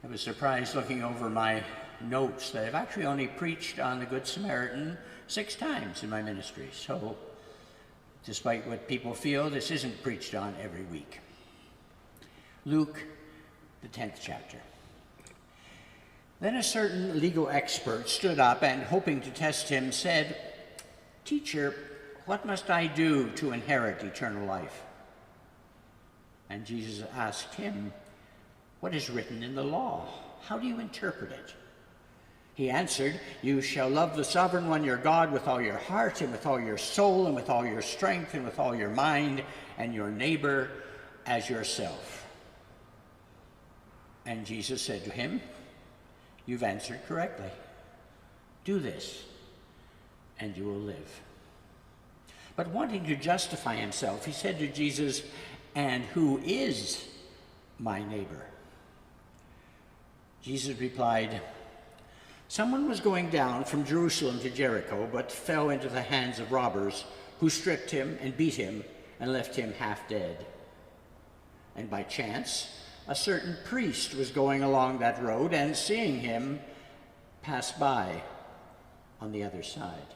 I was surprised looking over my notes that I've actually only preached on the Good Samaritan 6 times in my ministry. So, despite what people feel, this isn't preached on every week. Luke, the 10th chapter. Then a certain legal expert stood up and, hoping to test him, said, "Teacher, what must I do to inherit eternal life?" And Jesus asked him, "What is written in the law? How do you interpret it?" He answered, "You shall love the sovereign one, your God, with all your heart and with all your soul and with all your strength and with all your mind, and your neighbor as yourself." And Jesus said to him, "You've answered correctly. Do this, and you will live." But wanting to justify himself, he said to Jesus, "And who is my neighbor?" Jesus replied, "Someone was going down from Jerusalem to Jericho, but fell into the hands of robbers, who stripped him and beat him and left him half dead. And by chance, a certain priest was going along that road, and seeing him, passed by on the other side.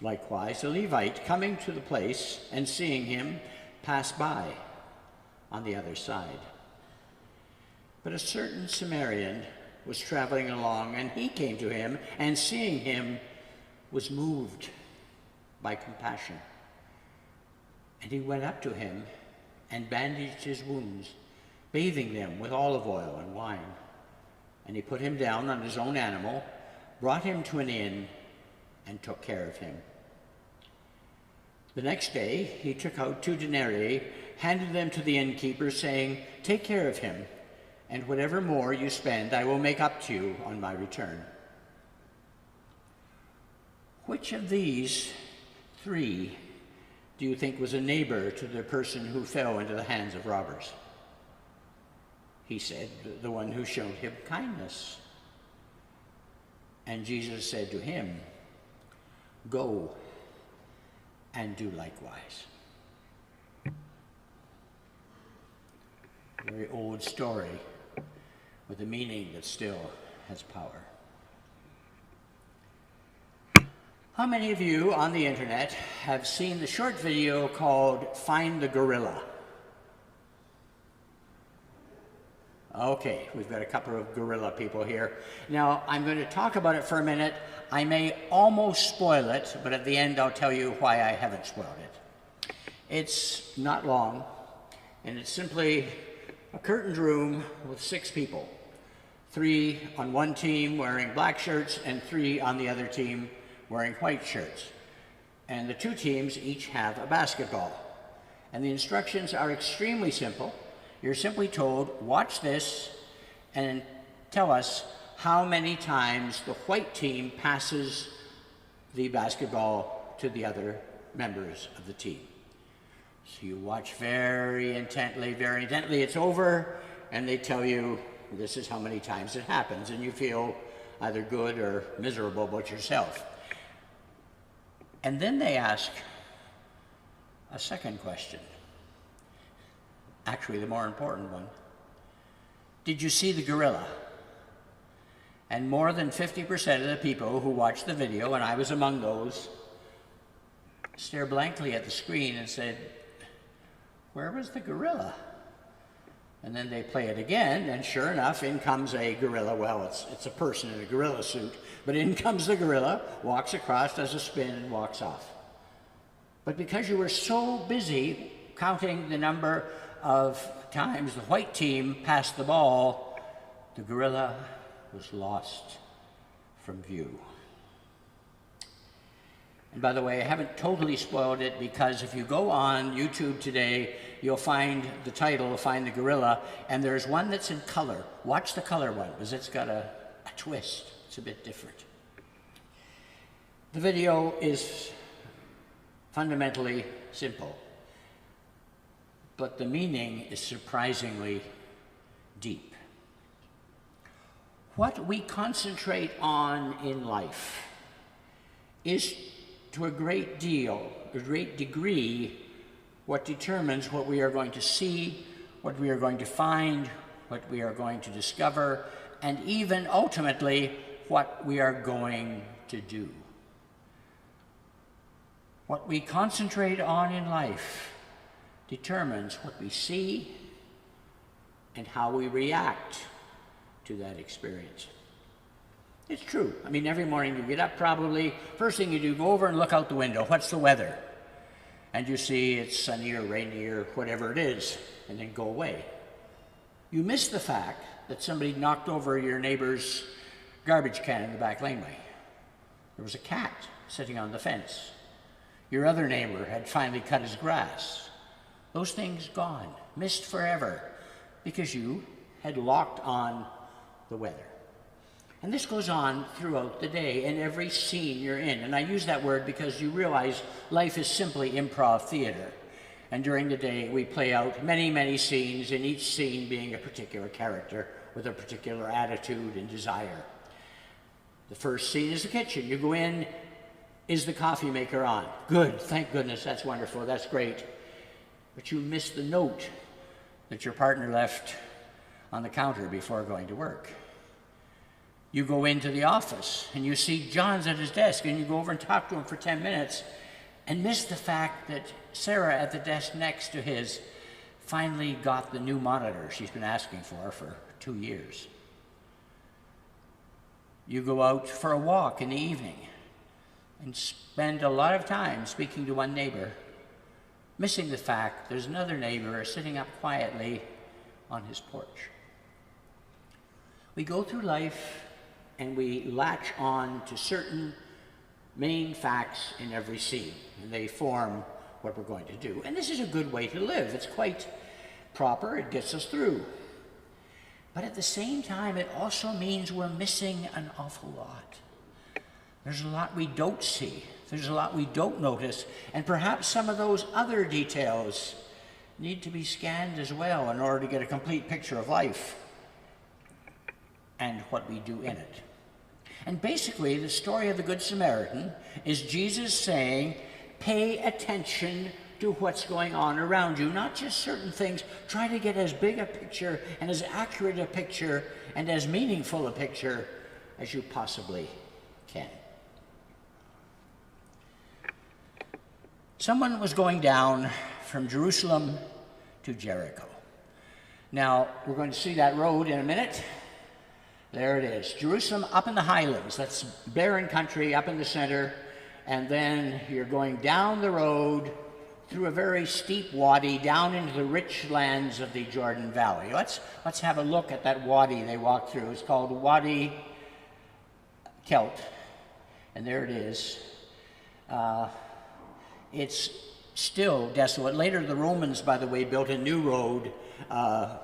Likewise, a Levite, coming to the place and seeing him, passed by on the other side. But a certain Samaritan was traveling along, and he came to him, and seeing him, was moved by compassion. And he went up to him and bandaged his wounds, bathing them with olive oil and wine. And he put him down on his own animal, brought him to an inn, and took care of him. The next day he took out 2 denarii, handed them to the innkeeper, saying, "Take care of him, and whatever more you spend I will make up to you on my return." Which of these 3 do you think was a neighbor to the person who fell into the hands of robbers? He said, "The one who showed him kindness." And Jesus said to him, "Go and do likewise." A very old story with a meaning that still has power. How many of you on the internet have seen the short video called "Find the Gorilla"? Okay, we've got a couple of gorilla people here. Now, I'm going to talk about it for a minute. I may almost spoil it, but at the end I'll tell you why I haven't spoiled it. It's not long, and it's simply a curtained room with 6 people. 3 on one team wearing black shirts, and 3 on the other team wearing white shirts. And the 2 teams each have a basketball. And the instructions are extremely simple. You're simply told, watch this and tell us how many times the white team passes the basketball to the other members of the team. So you watch very intently, it's over, and they tell you this is how many times it happens, and you feel either good or miserable about yourself. And then they ask a second question. Actually, the more important one. Did you see the gorilla? And more than 50% of the people who watched the video, and I was among those, stare blankly at the screen and said, "Where was the gorilla?" And then they play it again, and sure enough, in comes a gorilla. Well, it's a person in a gorilla suit, but in comes the gorilla, walks across, does a spin, and walks off. But because you were so busy counting the number of times the white team passed the ball, the gorilla was lost from view. And by the way, I haven't totally spoiled it, because if you go on YouTube today, you'll find the title, Find the Gorilla, and there's one that's in color. Watch the color one, because it's got a twist. It's a bit different. The video is fundamentally simple, but the meaning is surprisingly deep. What we concentrate on in life is to a great degree, what determines what we are going to see, what we are going to find, what we are going to discover, and even ultimately what we are going to do. What we concentrate on in life determines what we see and how we react to that experience. It's true. I mean, every morning you get up probably, first thing you do, go over and look out the window. What's the weather? And you see it's sunny or rainy or whatever it is, and then go away. You miss the fact that somebody knocked over your neighbor's garbage can in the back laneway. There was a cat sitting on the fence. Your other neighbor had finally cut his grass. Those things gone, missed forever, because you had locked on the weather. And this goes on throughout the day in every scene you're in. And I use that word because you realize life is simply improv theater. And during the day we play out many, many scenes, and each scene being a particular character with a particular attitude and desire. The first scene is the kitchen. You go in, is the coffee maker on? Good, thank goodness, that's wonderful, that's great. But you miss the note that your partner left on the counter before going to work. You go into the office and you see John's at his desk, and you go over and talk to him for 10 minutes and miss the fact that Sarah at the desk next to his finally got the new monitor she's been asking for 2 years. You go out for a walk in the evening and spend a lot of time speaking to one neighbor, missing the fact there's another neighbor sitting up quietly on his porch. We go through life and we latch on to certain main facts in every scene, and they form what we're going to do. And this is a good way to live. It's quite proper, it gets us through. But at the same time, it also means we're missing an awful lot. There's a lot we don't see. There's a lot we don't notice, and perhaps some of those other details need to be scanned as well in order to get a complete picture of life and what we do in it. And basically, the story of the Good Samaritan is Jesus saying, pay attention to what's going on around you, not just certain things. Try to get as big a picture and as accurate a picture and as meaningful a picture as you possibly can. Someone was going down from Jerusalem to Jericho. Now, we're going to see that road in a minute. There it is. Jerusalem up in the highlands. That's barren country up in the center. And then you're going down the road through a very steep wadi down into the rich lands of the Jordan Valley. Let's have a look at that wadi they walk through. It's called Wadi Kelt. And there it is. It's still desolate. Later, the Romans, by the way, built a new road a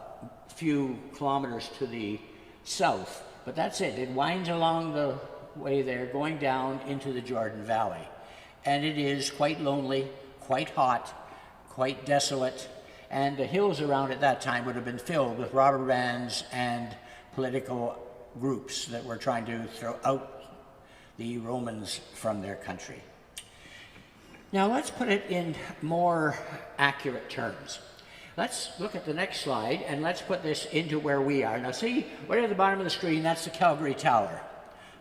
few kilometers to the south. But that's it. It winds along the way there, going down into the Jordan Valley. And it is quite lonely, quite hot, quite desolate. And the hills around at that time would have been filled with robber bands and political groups that were trying to throw out the Romans from their country. Now let's put it in more accurate terms. Let's look at the next slide and let's put this into where we are. Now see, right at the bottom of the screen, that's the Calgary Tower.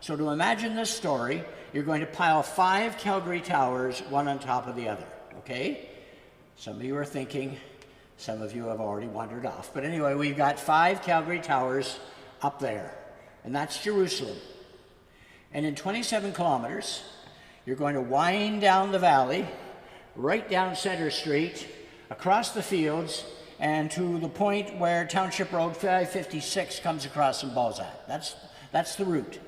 So to imagine this story, you're going to pile 5 Calgary towers, one on top of the other, okay? Some of you are thinking, some of you have already wandered off. But anyway, we've got 5 Calgary towers up there, and that's Jerusalem. And in 27 kilometers, you're going to wind down the valley, right down Center Street, across the fields, and to the point where Township Road 556 comes across in Balzac. That's the route.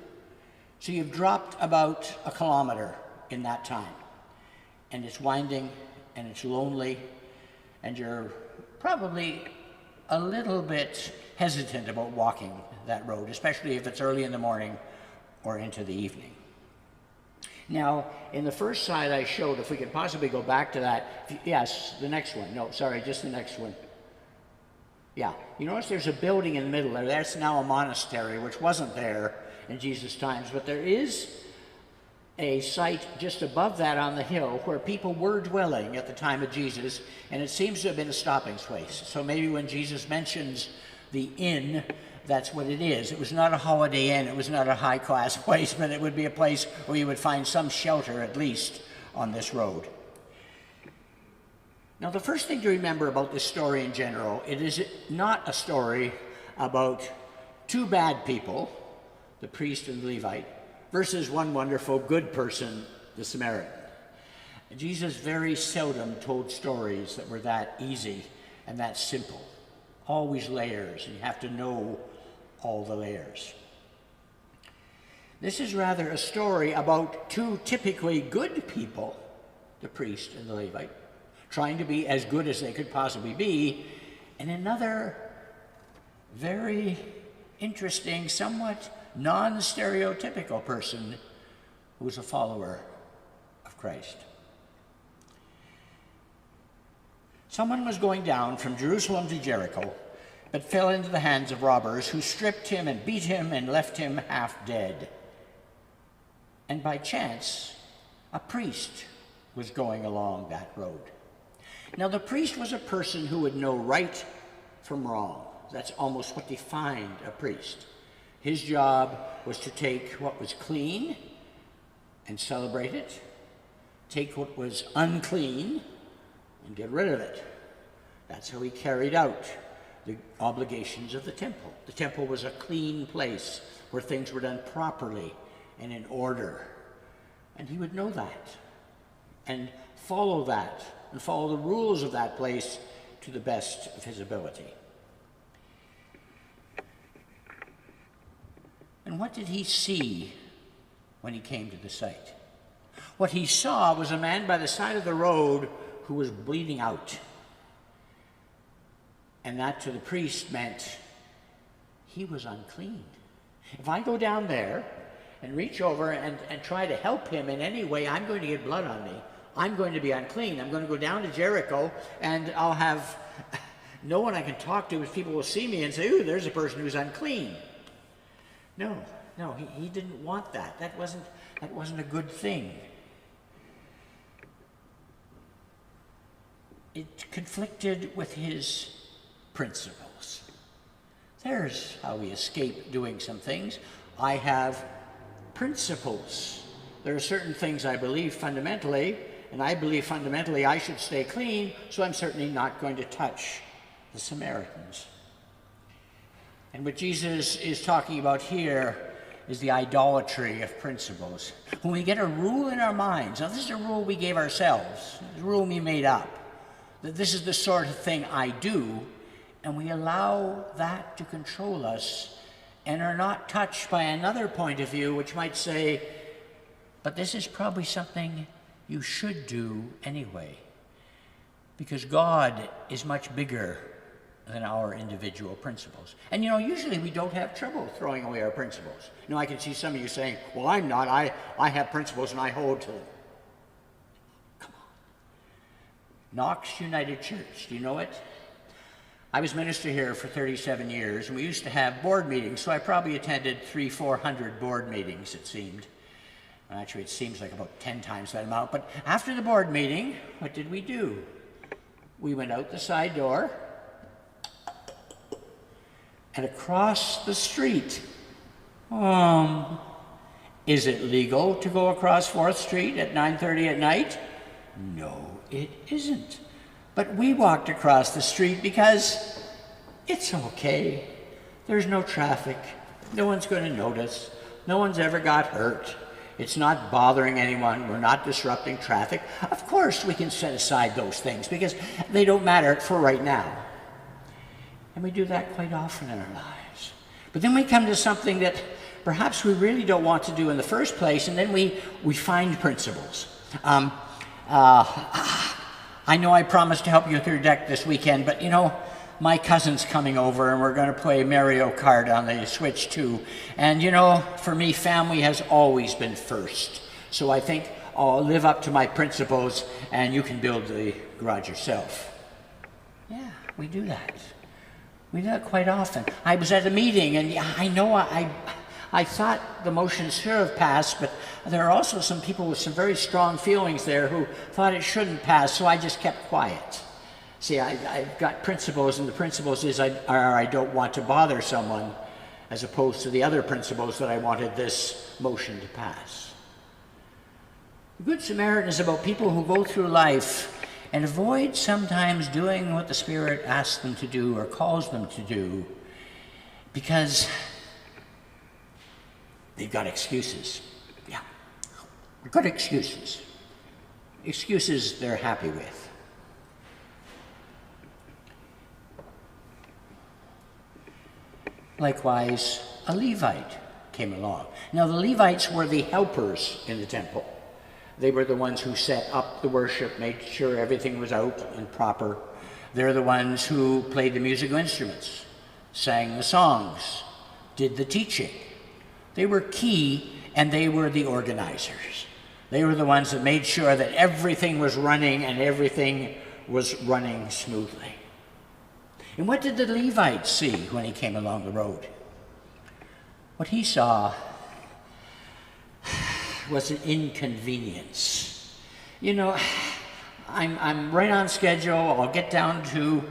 So you've dropped about a kilometer in that time. And it's winding, and it's lonely, and you're probably a little bit hesitant about walking that road, especially if it's early in the morning or into the evening. Now, in the first slide I showed, if we could possibly go back to that, yes, the next one, no, sorry, just the next one. Yeah, you notice there's a building in the middle there, that's now a monastery, which wasn't there in Jesus' times, but there is a site just above that on the hill where people were dwelling at the time of Jesus, and it seems to have been a stopping place. So maybe when Jesus mentions the inn, that's what it is. It was not a Holiday Inn, it was not a high-class place, but it would be a place where you would find some shelter, at least, on this road. Now, the first thing to remember about this story in general, it is not a story about two bad people, the priest and the Levite, versus one wonderful good person, the Samaritan. Jesus very seldom told stories that were that easy and that simple. Always layers, and you have to know all the layers. This is rather a story about two typically good people, the priest and the Levite, trying to be as good as they could possibly be, and another very interesting, somewhat non-stereotypical person who was a follower of Christ. Someone was going down from Jerusalem to Jericho, but fell into the hands of robbers who stripped him and beat him and left him half dead. And by chance, a priest was going along that road. Now, the priest was a person who would know right from wrong. That's almost what defined a priest. His job was to take what was clean and celebrate it, take what was unclean and get rid of it. That's how he carried out the obligations of the temple. The temple was a clean place where things were done properly and in order. And he would know that and follow that and follow the rules of that place to the best of his ability. And what did he see when he came to the site? What he saw was a man by the side of the road who was bleeding out. And that to the priest meant he was unclean. If I go down there and reach over and try to help him in any way, I'm going to get blood on me. I'm going to be unclean. I'm going to go down to Jericho and I'll have no one I can talk to, as people will see me and say, ooh, there's a person who's unclean. No, he didn't want that. That wasn't a good thing. It conflicted with his principles. There's how we escape doing some things. I have principles. There are certain things I believe fundamentally, and I believe fundamentally I should stay clean, so I'm certainly not going to touch the Samaritans. And what Jesus is talking about here is the idolatry of principles. When we get a rule in our minds, now this is a rule we gave ourselves, a rule we made up, that this is the sort of thing I do, and we allow that to control us and are not touched by another point of view which might say, but this is probably something you should do anyway, because God is much bigger than our individual principles. And usually we don't have trouble throwing away our principles. I can see some of you saying, well, I'm not, I have principles and I hold to them. Come on. Knox United Church, do you know it? I was minister here for 37 years, and we used to have board meetings, so I probably attended 300-400 board meetings, it seemed. Actually, it seems like about 10 times that amount. But after the board meeting, what did we do? We went out the side door and across the street. Is it legal to go across 4th Street at 9:30 at night? No, it isn't. But we walked across the street because it's okay. There's no traffic. No one's going to notice. No one's ever got hurt. It's not bothering anyone. We're not disrupting traffic. Of course, we can set aside those things because they don't matter for right now. And we do that quite often in our lives. But then we come to something that perhaps we really don't want to do in the first place, and then we find principles. I know I promised to help you with your deck this weekend, but my cousin's coming over and we're going to play Mario Kart on the Switch too. And for me, family has always been first. So I think I'll live up to my principles and you can build the garage yourself. Yeah, we do that. We do that quite often. I was at a meeting and I know I thought the motion should have passed, but there are also some people with some very strong feelings there who thought it shouldn't pass, so I just kept quiet. See, I've got principles, and the principles are I don't want to bother someone, as opposed to the other principles that I wanted this motion to pass. The Good Samaritan is about people who go through life and avoid sometimes doing what the Spirit asks them to do or calls them to do because they've got excuses. Yeah, good excuses. Excuses they're happy with. Likewise, a Levite came along. Now, the Levites were the helpers in the temple. They were the ones who set up the worship, made sure everything was out and proper. They're the ones who played the musical instruments, sang the songs, did the teaching. They were key, and they were the organizers. They were the ones that made sure that everything was running and everything was running smoothly. And what did the Levite see when he came along the road? What he saw was an inconvenience. You know, I'm right on schedule. I'll get down to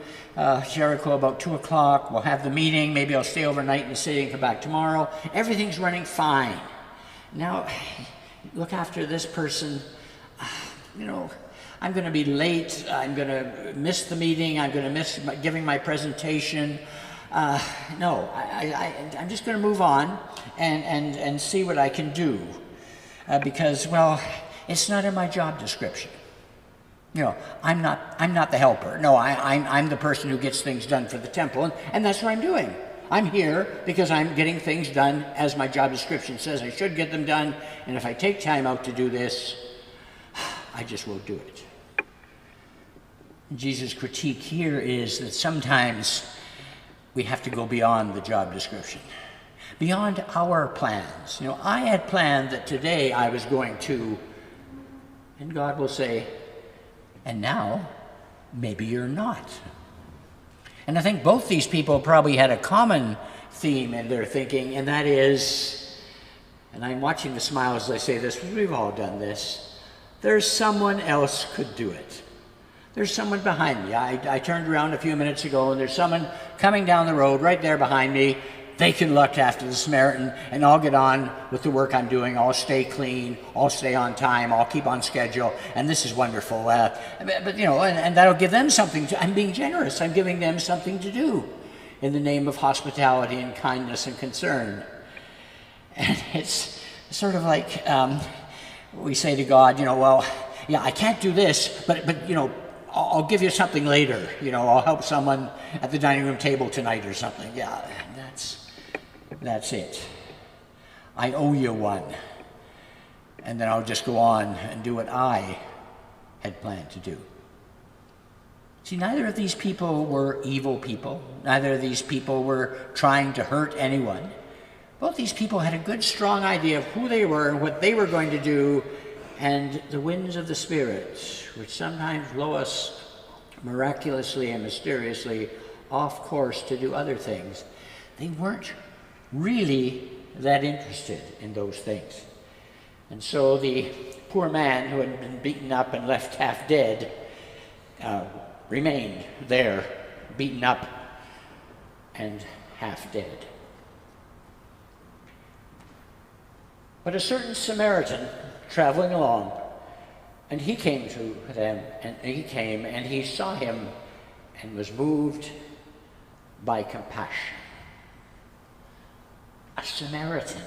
Jericho about 2 o'clock. We'll have the meeting. Maybe I'll stay overnight in the city and come back tomorrow. Everything's running fine. Now, look after this person. You know, I'm going to be late. I'm going to miss the meeting. I'm going to miss giving my presentation. No, I'm just going to move on and see what I can do because, well, it's not in my job description. You know, I'm not the helper. No, I'm the person who gets things done for the temple, and that's what I'm doing. I'm here because I'm getting things done as my job description says I should get them done, and if I take time out to do this, I just won't do it. Jesus' critique here is that sometimes we have to go beyond the job description, beyond our plans. You know, I had planned that today I was going to, and God will say, and now maybe you're not. And I think both these people probably had a common theme in their thinking, and that is, and I'm watching the smiles as I say this, we've all done this, there's someone else could do it. There's someone behind me. I turned around a few minutes ago, and there's someone coming down the road right there behind me. They can look after the Samaritan, and I'll get on with the work I'm doing. I'll stay clean. I'll stay on time. I'll keep on schedule. And this is wonderful. But you know, and that'll give them something to, I'm being generous. I'm giving them something to do in the name of hospitality and kindness and concern. And it's sort of like we say to God, you know, well, yeah, I can't do this, but you know, I'll give you something later. You know, I'll help someone at the dining room table tonight or something. Yeah, that's it. I owe you one. And then I'll just go on and do what I had planned to do. See, neither of these people were evil people. Neither of these people were trying to hurt anyone. Both these people had a good, strong idea of who they were and what they were going to do, and the winds of the Spirit, which sometimes blow us miraculously and mysteriously off course to do other things, they weren't really that interested in those things. And so the poor man who had been beaten up and left half dead remained there, beaten up and half dead. But a certain Samaritan traveling along, and he came to them, and he came and he saw him and was moved by compassion. A Samaritan.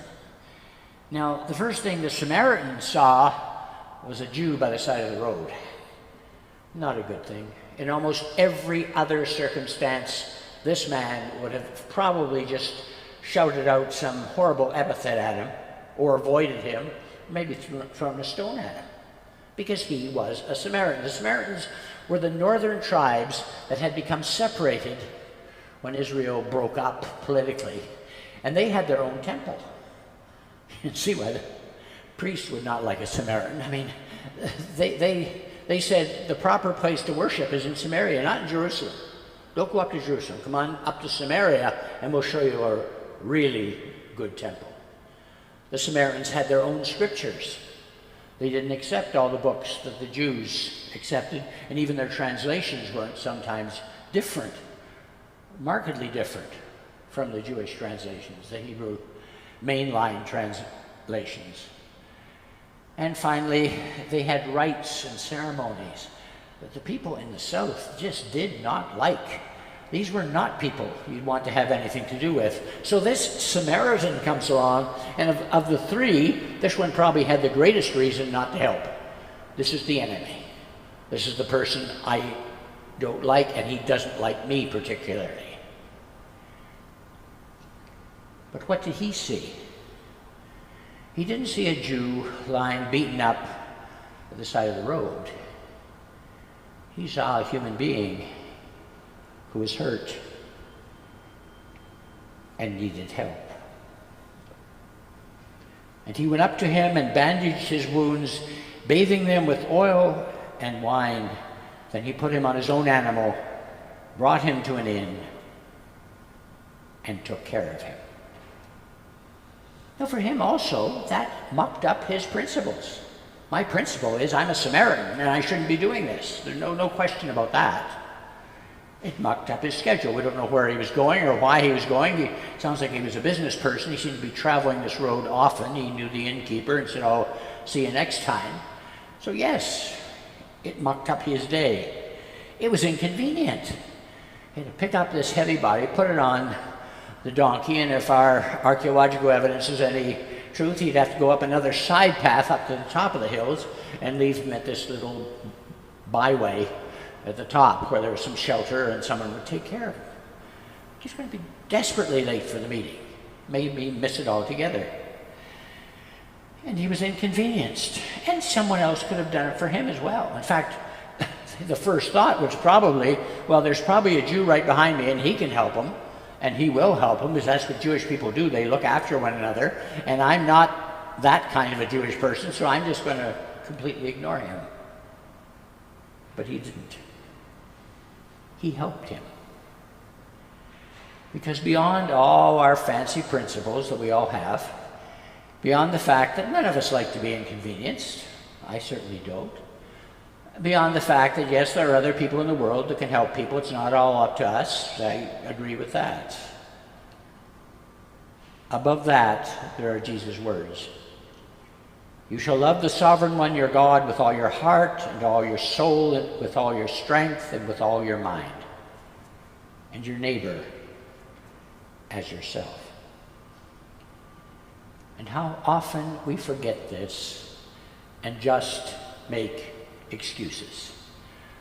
Now, the first thing the Samaritan saw was a Jew by the side of the road. Not a good thing. In almost every other circumstance, this man would have probably just shouted out some horrible epithet at him, or avoided him, maybe thrown a stone at him, because he was a Samaritan. The Samaritans were the northern tribes that had become separated when Israel broke up politically, and they had their own temple. You can see why the priest would not like a Samaritan. I mean, they said the proper place to worship is in Samaria, not in Jerusalem. Don't go up to Jerusalem. Come on up to Samaria, and we'll show you a really good temple. The Samaritans had their own scriptures. They didn't accept all the books that the Jews accepted, and even their translations weren't sometimes different, markedly different from the Jewish translations, the Hebrew mainline translations. And finally, they had rites and ceremonies that the people in the South just did not like. These were not people you'd want to have anything to do with. So this Samaritan comes along, and of the three, this one probably had the greatest reason not to help. This is the enemy. This is the person I don't like, and he doesn't like me particularly. But what did he see? He didn't see a Jew lying beaten up at the side of the road. He saw a human being who was hurt and needed help. And he went up to him and bandaged his wounds, bathing them with oil and wine. Then he put him on his own animal, brought him to an inn, and took care of him. Now for him also, that mucked up his principles. My principle is I'm a Samaritan and I shouldn't be doing this. There's no question about that. It mucked up his schedule. We don't know where he was going or why he was going. He sounds like he was a business person. He seemed to be traveling this road often. He knew the innkeeper and said, "I'll see you next time." So yes, it mucked up his day. It was inconvenient. He had to pick up this heavy body, put it on the donkey, and if our archaeological evidence is any truth, he'd have to go up another side path up to the top of the hills and leave him at this little byway at the top where there was some shelter and someone would take care of him. He's going to be desperately late for the meeting. Maybe miss it altogether. And he was inconvenienced. And someone else could have done it for him as well. In fact, the first thought was probably, well, there's probably a Jew right behind me and he can help him. And he will help him, because that's what Jewish people do. They look after one another. And I'm not that kind of a Jewish person, so I'm just going to completely ignore him. But he didn't. He helped him. Because beyond all our fancy principles that we all have, beyond the fact that none of us like to be inconvenienced, I certainly don't, beyond the fact that yes, there are other people in the world that can help people, it's not all up to us, I agree with that. Above that, there are Jesus' words. You shall love the sovereign one, your God, with all your heart and all your soul and with all your strength and with all your mind, and your neighbor as yourself. And how often we forget this and just make excuses.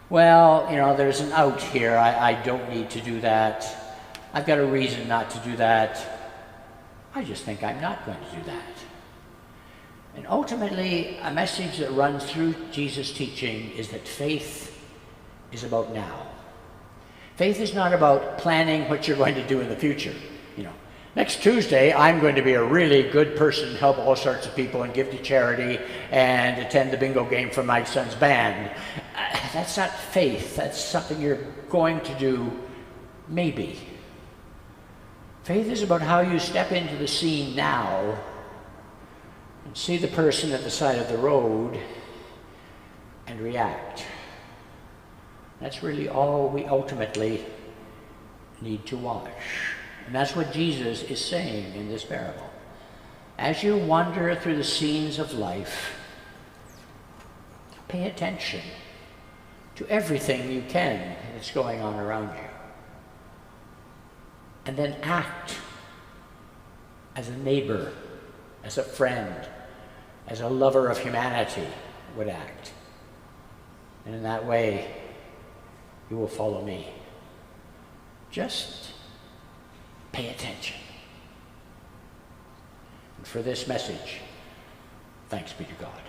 Well, there's an out here. I don't need to do that. I've got a reason not to do that. I just think I'm not going to do that. And ultimately, a message that runs through Jesus' teaching is that faith is about now. Faith is not about planning what you're going to do in the future. Next Tuesday, I'm going to be a really good person, help all sorts of people and give to charity and attend the bingo game for my son's band. That's not faith. That's something you're going to do maybe. Faith is about how you step into the scene now and see the person at the side of the road and react. That's really all we ultimately need to watch. And that's what Jesus is saying in this parable. As you wander through the scenes of life, pay attention to everything you can that's going on around you. And then act as a neighbor, as a friend, as a lover of humanity would act. And in that way, you will follow me. Just pay attention. And for this message, thanks be to God.